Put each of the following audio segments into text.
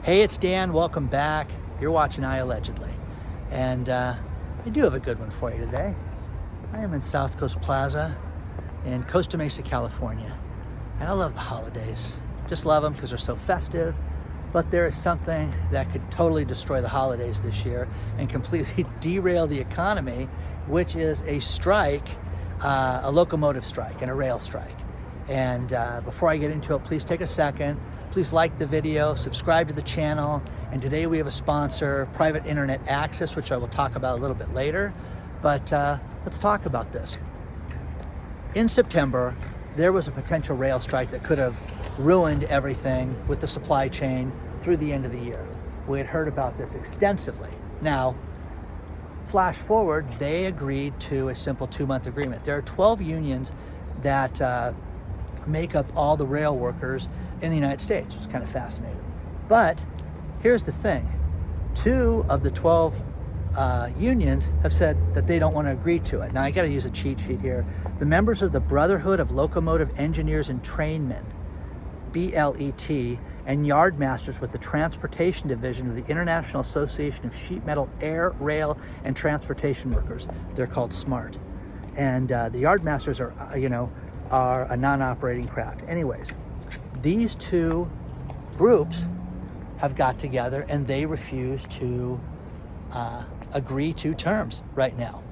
Hey, it's Dan. Welcome back. You're watching iAllegedly. And I do have a good one for you today. I am in South Coast Plaza in Costa Mesa, California. And I love the holidays. Just love them because they're so festive. But there is something that could totally destroy the holidays this year and completely derail the economy, which is a strike, a locomotive strike and a rail strike. And before I get into it, please take a second. Please like the video, subscribe to the channel. And today we have a sponsor, Private Internet Access, which I will talk about a little bit later. But let's talk about this. In September, there was a potential rail strike that could have ruined everything with the supply chain through the end of the year. We had heard about this extensively. Now, flash forward, they agreed to a simple 2-month agreement. There are 12 unions that make up all the rail workers in the United States, which is kind of fascinating. But here's the thing. 2 of the 12 unions have said that they don't want to agree to it. Now, I got to use a cheat sheet here. The members of the Brotherhood of Locomotive Engineers and Trainmen, BLET, and yard masters with the Transportation Division of the International Association of Sheet Metal Air, Rail, and Transportation Workers. They're called SMART. And the yard masters are a non-operating craft. Anyways, these 2 groups have got together and they refuse to agree to terms right now.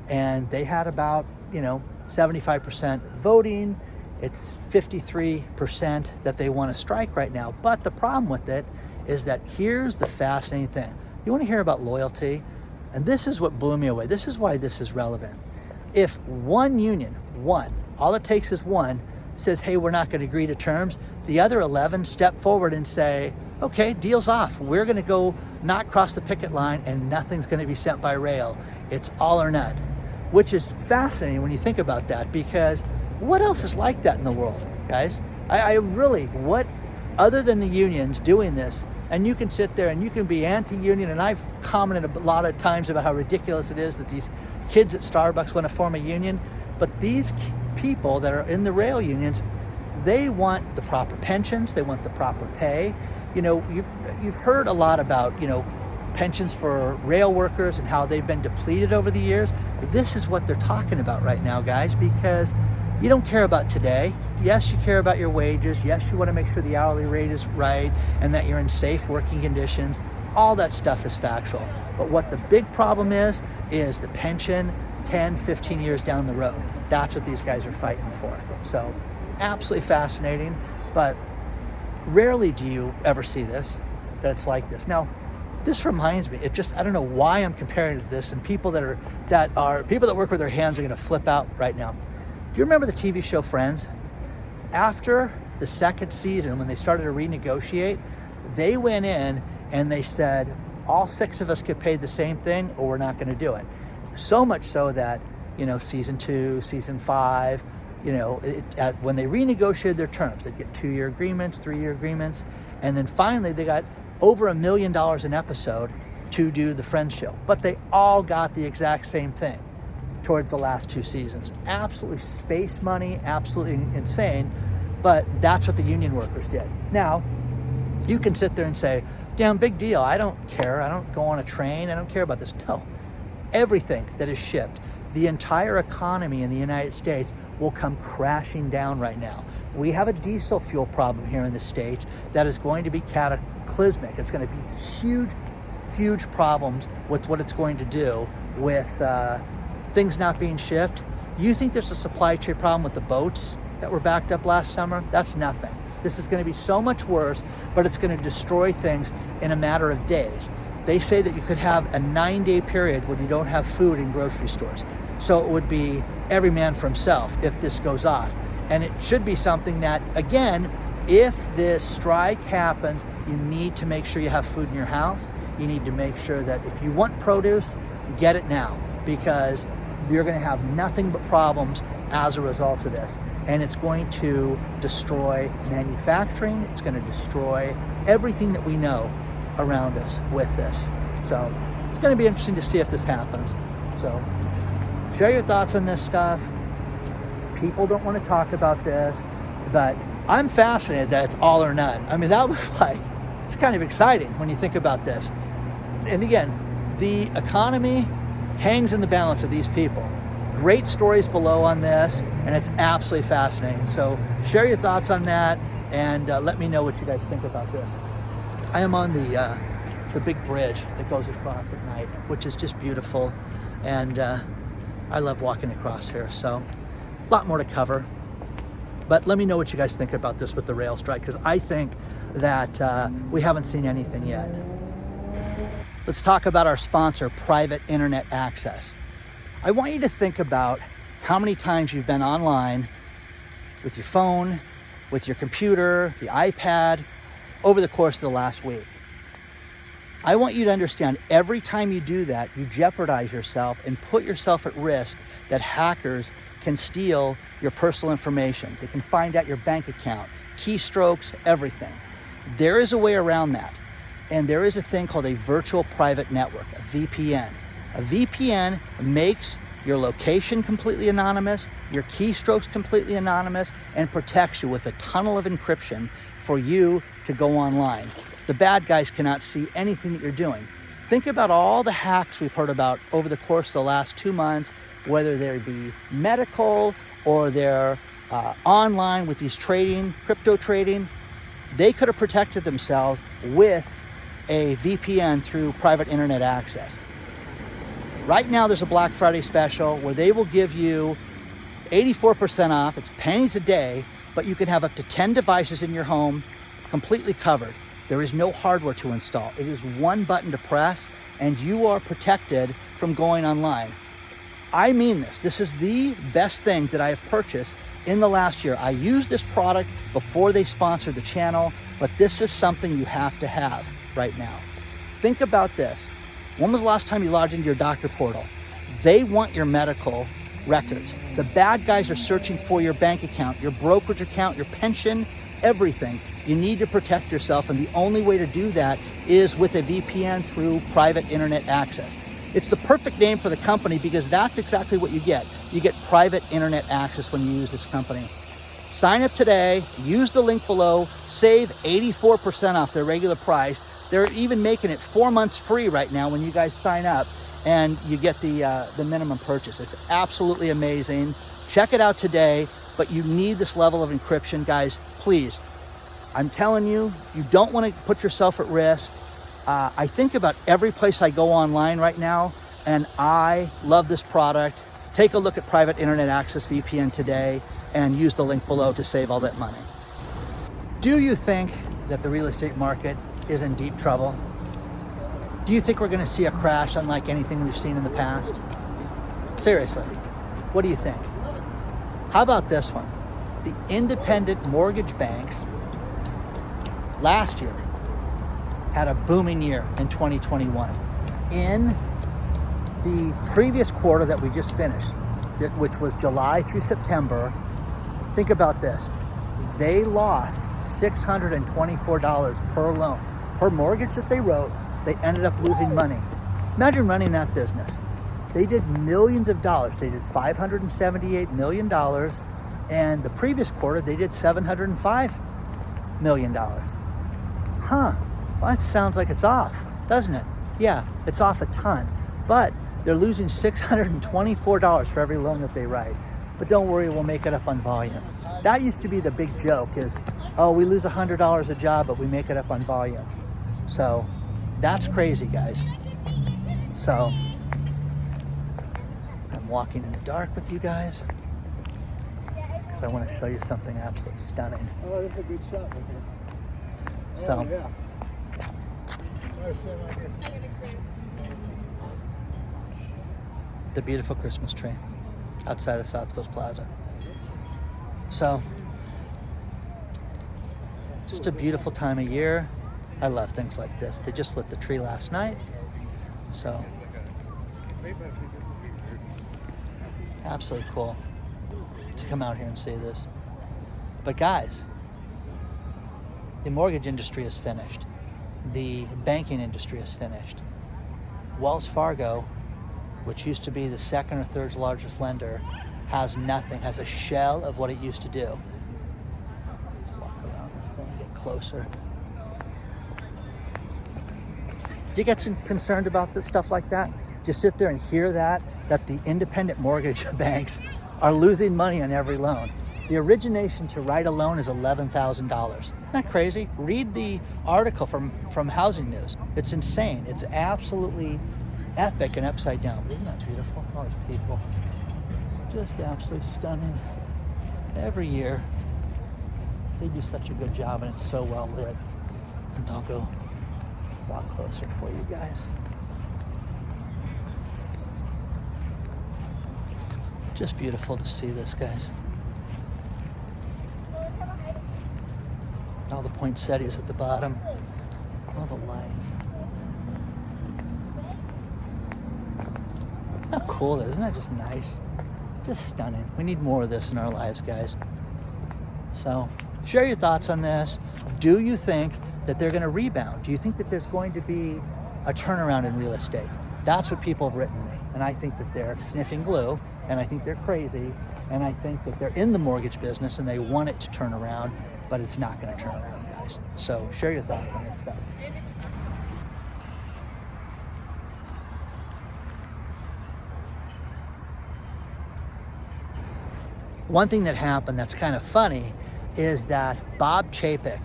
And they had about 75% voting. It's 53% that they want to strike right now. But the problem with it is that here's the fascinating thing. You want to hear about loyalty? And this is what blew me away. This is why this is relevant. If one union, all it takes is one, says, hey, we're not going to agree to terms, the other 11 step forward and say, okay, deal's off. We're going to go not cross the picket line and nothing's going to be sent by rail. It's all or none, which is fascinating when you think about that, because what else is like that in the world, guys? I really, what other than the unions doing this? And you can sit there and you can be anti-union, and I've commented a lot of times about how ridiculous it is that these kids at Starbucks want to form a union, but these people that are in the rail unions, they want the proper pensions, they want the proper pay. You've heard a lot about, pensions for rail workers and how they've been depleted over the years. This is what they're talking about right now, guys, because you don't care about today. Yes, you care about your wages. Yes, you want to make sure the hourly rate is right and that you're in safe working conditions. All that stuff is factual. But what the big problem is the pension 10, 15 years down the road. That's what these guys are fighting for. So absolutely fascinating, but rarely do you ever see this, that it's like this. Now, this reminds me, I don't know why I'm comparing it to this, and people that work with their hands are going to flip out right now. Do you remember the TV show Friends? After the 2nd season, when they started to renegotiate, they went in and they said, all 6 of us get paid the same thing or we're not going to do it. So much so that, season 2, season 5, when they renegotiated their terms, they'd get 2-year agreements, 3-year agreements, and then finally they got over $1 million an episode to do the Friends show. But they all got the exact same thing towards the last 2 seasons. Absolutely space money, absolutely insane, but that's what the union workers did. Now, you can sit there and say, damn, big deal, I don't care, I don't go on a train, I don't care about this. No, everything that is shipped, the entire economy in the United States will come crashing down right now. We have a diesel fuel problem here in the States that is going to be cataclysmic. It's going to be huge problems with what it's going to do with things not being shipped. You think there's a supply chain problem with the boats that were backed up last summer? That's nothing. This is going to be so much worse, but it's going to destroy things in a matter of days. They say that you could have a 9-day period when you don't have food in grocery stores. So it would be every man for himself if this goes off. And it should be something that, again, if this strike happens, you need to make sure you have food in your house. You need to make sure that if you want produce, get it now, because you're going to have nothing but problems as a result of this. And it's going to destroy manufacturing. It's going to destroy everything that we know around us with this. So it's going to be interesting to see if this happens. So share your thoughts on this stuff. People don't want to talk about this, but I'm fascinated that it's all or none. I mean, that was like It's kind of exciting when you think about this. And again, the economy hangs in the balance of these people. Great stories below on this, and it's absolutely fascinating. So share your thoughts on that, and let me know what you guys think about this. I am on the big bridge that goes across at night, which is just beautiful, and I love walking across here. So a lot more to cover, but let me know what you guys think about this with the rail strike, because I think that we haven't seen anything yet. Let's talk about our sponsor, Private Internet Access. I want you to think about how many times you've been online with your phone, with your computer, the iPad, over the course of the last week. I want you to understand every time you do that, you jeopardize yourself and put yourself at risk that hackers can steal your personal information. They can find out your bank account, keystrokes, everything. There is a way around that. And there is a thing called a virtual private network, a VPN. A VPN makes your location completely anonymous, your keystrokes completely anonymous, and protects you with a tunnel of encryption for you to go online. The bad guys cannot see anything that you're doing. Think about all the hacks we've heard about over the course of the last 2 months, whether they be medical or they're online with these trading, crypto trading. They could have protected themselves with a VPN through Private Internet Access. Right now there's a Black Friday special where they will give you 84% off. It's pennies a day, but you can have up to 10 devices in your home completely covered. There is no hardware to install. It is one button to press and you are protected from going online. I mean this. This is the best thing that I have purchased in the last year. I used this product before they sponsored the channel, but this is something you have to have right now. Think about this. When was the last time you logged into your doctor portal? They want your medical records. The bad guys are searching for your bank account, your brokerage account, your pension, everything. You need to protect yourself, and the only way to do that is with a VPN through Private Internet Access. It's the perfect name for the company because that's exactly what you get. You get Private Internet Access when you use this company. Sign up today, use the link below, save 84% off their regular price. They're even making it 4 months free right now when you guys sign up and you get the minimum purchase. It's absolutely amazing. Check it out today, but you need this level of encryption, guys. Please, I'm telling you, you don't want to put yourself at risk. I think about every place I go online right now, and I love this product. Take a look at Private Internet Access VPN today and use the link below to save all that money. Do you think that the real estate market is in deep trouble? Do you think we're going to see a crash unlike anything we've seen in the past? Seriously, what do you think? How about this one? The independent mortgage banks last year had a booming year in 2021. In the previous quarter that we just finished, which was July through September, think about this. They lost $624 per loan. Per mortgage that they wrote, they ended up losing money. Imagine running that business. They did millions of dollars. They did $578 million. And the previous quarter, they did $705 million. Huh, well, that sounds like it's off, doesn't it? Yeah, it's off a ton. But they're losing $624 for every loan that they write. But don't worry, we'll make it up on volume. That used to be the big joke is, oh, we lose $100 a job, but we make it up on volume. So that's crazy, guys. So I'm walking in the dark with you guys because I want to show you something absolutely stunning. Oh, that's a good shot right there. So, yeah. the beautiful Christmas tree outside of South Coast Plaza. So, just a beautiful time of year. I love things like this. They just lit the tree last night. So, absolutely cool to come out here and see this. But guys, the mortgage industry is finished. The banking industry is finished. Wells Fargo, which used to be the second or third largest lender, has nothing, has a shell of what it used to do. Let's walk around this thing, get closer. Do you get concerned about this stuff like that? Just sit there and hear that the independent mortgage banks are losing money on every loan. The origination to write a loan is $11,000. Isn't that crazy? Read the article from Housing News. It's insane. It's absolutely epic and upside down. But isn't that beautiful? All these people. Just absolutely stunning. Every year, they do such a good job, and it's so well lit. And I'll go a lot closer for you guys. Just beautiful to see this, guys. All the poinsettias at the bottom, all the lights. How cool that is. Isn't that just nice? Just stunning. We need more of this in our lives, guys. So share your thoughts on this. Do you think that they're going to rebound? Do you think that there's going to be a turnaround in real estate? That's what people have written me. And I think that they're sniffing glue, and I think they're crazy, and I think that they're in the mortgage business and they want it to turn around, but it's not going to turn around, guys. So share your thoughts on this stuff. One thing that happened that's kind of funny is that Bob Chapek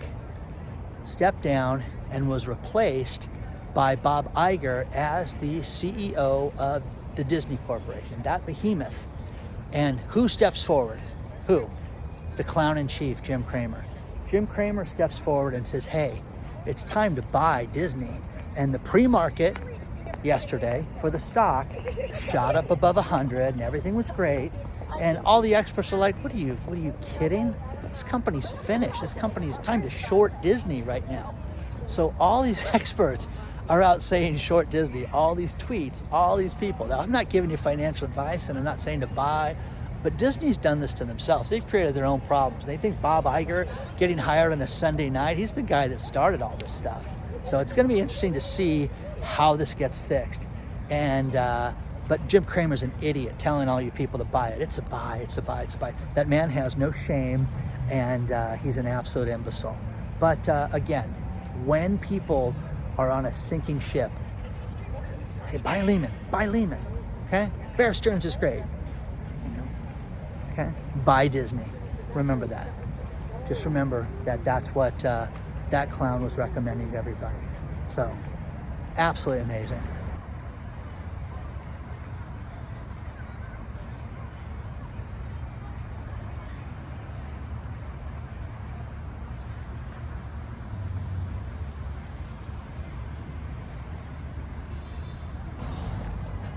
stepped down and was replaced by Bob Iger as the CEO of the Disney Corporation, that behemoth. And who steps forward? Who? The clown in chief, Jim Cramer. Jim Cramer steps forward and says, hey, it's time to buy Disney. And the pre-market yesterday for the stock shot up above 100 and everything was great. And all the experts are like, what are you kidding? This company's finished. This company's time to short Disney right now. So all these experts are out saying short Disney, all these tweets, all these people. Now, I'm not giving you financial advice and I'm not saying to buy, but Disney's done this to themselves. They've created their own problems. They think Bob Iger getting hired on a Sunday night, he's the guy that started all this stuff. So it's going to be interesting to see how this gets fixed. And but Jim Cramer's an idiot telling all you people to buy it. It's a buy, it's a buy, it's a buy. That man has no shame, and he's an absolute imbecile. But again, when people are on a sinking ship, hey, buy Lehman, okay? Bear Stearns is great, okay? Buy Disney, remember that. Just remember that that's what that clown was recommending to everybody. So, absolutely amazing.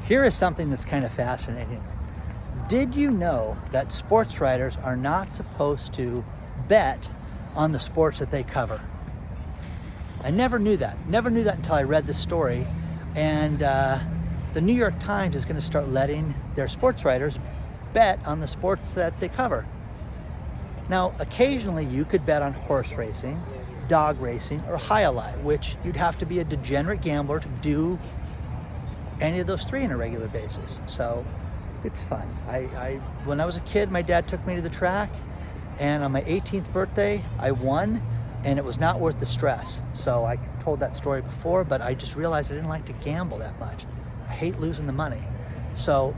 Here is something that's kind of fascinating. Did you know that sports writers are not supposed to bet on the sports that they cover? I never knew that. Never knew that until I read this story. And the New York Times is going to start letting their sports writers bet on the sports that they cover. Now, occasionally you could bet on horse racing, dog racing, or iAllegedly, which you'd have to be a degenerate gambler to do any of those three on a regular basis. So it's fun. When I was a kid, my dad took me to the track, and on my 18th birthday, I won, and it was not worth the stress. So I told that story before, but I just realized I didn't like to gamble that much. I hate losing the money. So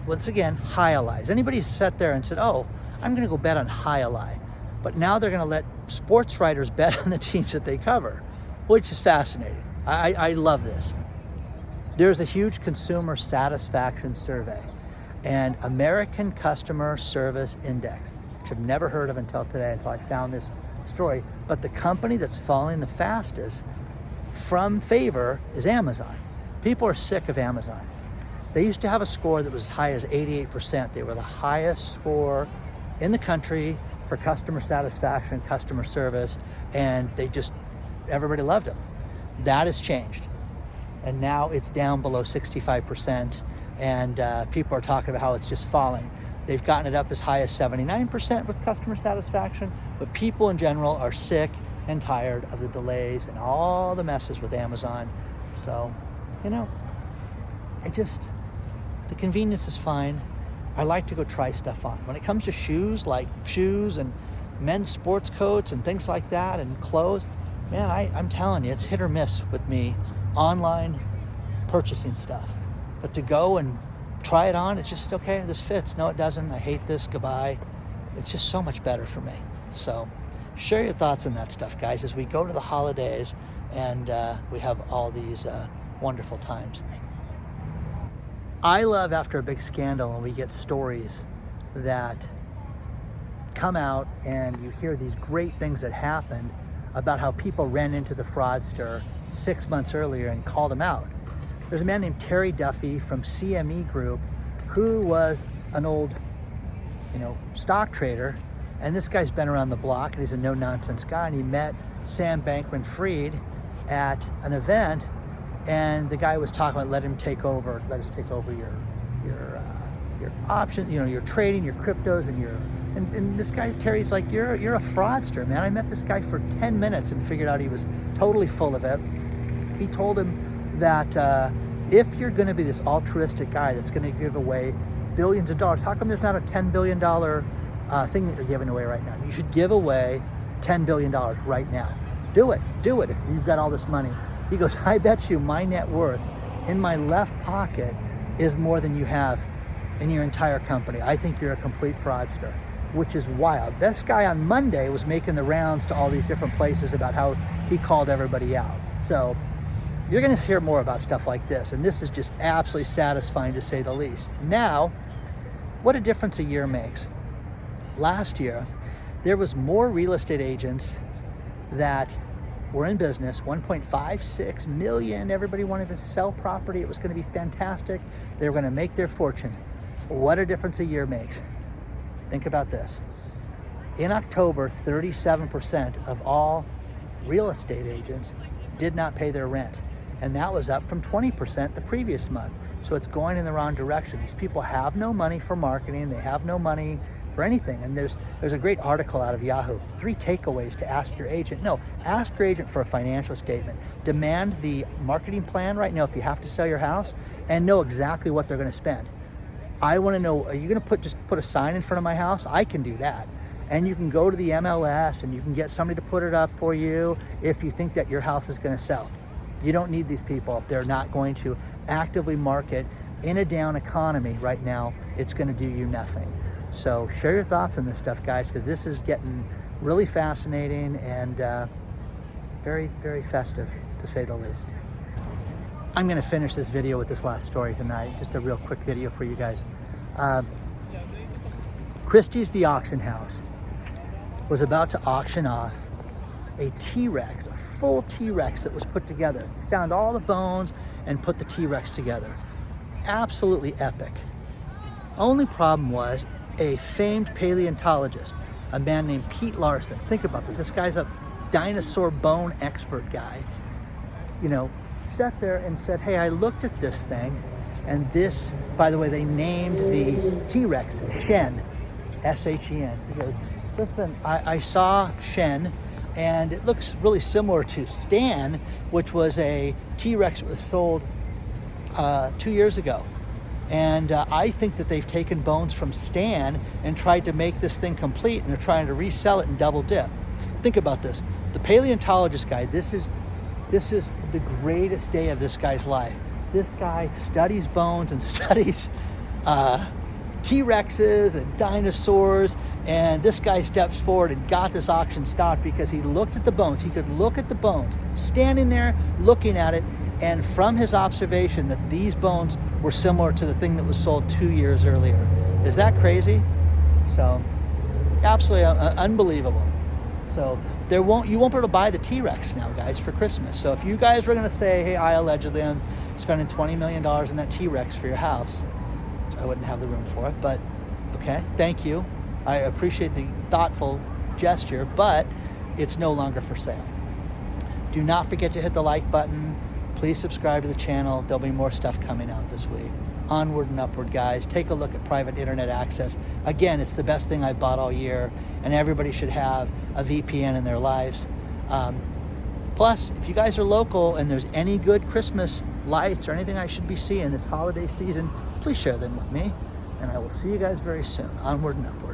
once again, iAllegedly. Anybody sat there and said, oh, I'm gonna go bet on iAllegedly, but now they're gonna let sports writers bet on the teams that they cover, which is fascinating. I love this. There's a huge consumer satisfaction survey, and American Customer Service Index, which I've never heard of until today, until I found this story. But the company that's falling the fastest from favor is Amazon. People are sick of Amazon. They used to have a score that was as high as 88%. They were the highest score in the country for customer satisfaction, customer service, and everybody loved them. That has changed. And now it's down below 65%, and people are talking about how it's just falling. They've gotten it up as high as 79% with customer satisfaction, but people in general are sick and tired of the delays and all the messes with Amazon. So, the convenience is fine. I like to go try stuff on. When it comes to shoes, like shoes and men's sports coats and things like that and clothes, man, I'm telling you, it's hit or miss with me online purchasing stuff. But to go and try it on, it's just, okay, this fits. No, it doesn't. I hate this. Goodbye. It's just so much better for me. So share your thoughts on that stuff, guys, as we go to the holidays and we have all these wonderful times. I love after a big scandal and we get stories that come out and you hear these great things that happened about how people ran into the fraudster 6 months earlier and called him out. There's a man named Terry Duffy from CME Group who was an old, stock trader, and this guy's been around the block and he's a no-nonsense guy, and he met Sam Bankman-Fried at an event, and the guy was talking about let us take over your options, your trading, your cryptos, and this guy Terry's like, you're a fraudster, man. I met this guy for 10 minutes and figured out he was totally full of it. He told him that if you're going to be this altruistic guy that's going to give away billions of dollars, how come there's not a $10 billion thing that you're giving away right now? You should give away $10 billion right now. Do it if you've got all this money. He goes, I bet you my net worth in my left pocket is more than you have in your entire company. I think you're a complete fraudster, which is wild. This guy on Monday was making the rounds to all these different places about how he called everybody out. So you're going to hear more about stuff like this, and this is just absolutely satisfying to say the least. Now, what a difference a year makes. Last year, there was more real estate agents that were in business, 1.56 million. Everybody wanted to sell property. It was going to be fantastic. They were going to make their fortune. What a difference a year makes. Think about this. In October, 37% of all real estate agents did not pay their rent. And that was up from 20% the previous month. So it's going in the wrong direction. These people have no money for marketing. They have no money for anything. And there's a great article out of Yahoo, 3 takeaways to ask your agent. No, ask your agent for a financial statement. Demand the marketing plan right now if you have to sell your house, and know exactly what they're going to spend. I want to know, are you going to just put a sign in front of my house? I can do that. And you can go to the MLS and you can get somebody to put it up for you if you think that your house is going to sell. You don't need these people. If they're not going to actively market in a down economy right now, it's going to do you nothing. So share your thoughts on this stuff, guys, because this is getting really fascinating and very, very festive, to say the least. I'm going to finish this video with this last story tonight. Just a real quick video for you guys. Christie's The Auction House was about to auction off a T-Rex, a full T-Rex that was put together. They found all the bones and put the T-Rex together. Absolutely epic. Only problem was a famed paleontologist, a man named Pete Larson. Think about this. This guy's a dinosaur bone expert guy. Sat there and said, hey, I looked at this thing, and this, by the way, they named the T-Rex Shen, S-H-E-N. He goes, listen, I saw Shen, and it looks really similar to Stan, which was a T-Rex that was sold 2 years ago. And I think that they've taken bones from Stan and tried to make this thing complete, and they're trying to resell it and double dip. Think about this. The paleontologist guy, this is the greatest day of this guy's life. This guy studies bones and studies T-Rexes and dinosaurs, and this guy steps forward and got this auction stopped because he looked at the bones. He could look at the bones, standing there looking at it, and from his observation that these bones were similar to the thing that was sold 2 years earlier. Is that crazy? So, absolutely unbelievable. So you won't be able to buy the T-Rex now, guys, for Christmas. So if you guys were going to say, hey, allegedly I'm spending $20 million in that T-Rex for your house, which I wouldn't have the room for it, but okay, thank you. I appreciate the thoughtful gesture, but it's no longer for sale. Do not forget to hit the like button. Please subscribe to the channel. There'll be more stuff coming out this week. Onward and upward, guys. Take a look at private internet access. Again, it's the best thing I've bought all year, and everybody should have a VPN in their lives. Plus, if you guys are local and there's any good Christmas lights or anything I should be seeing this holiday season, please share them with me, and I will see you guys very soon. Onward and upward.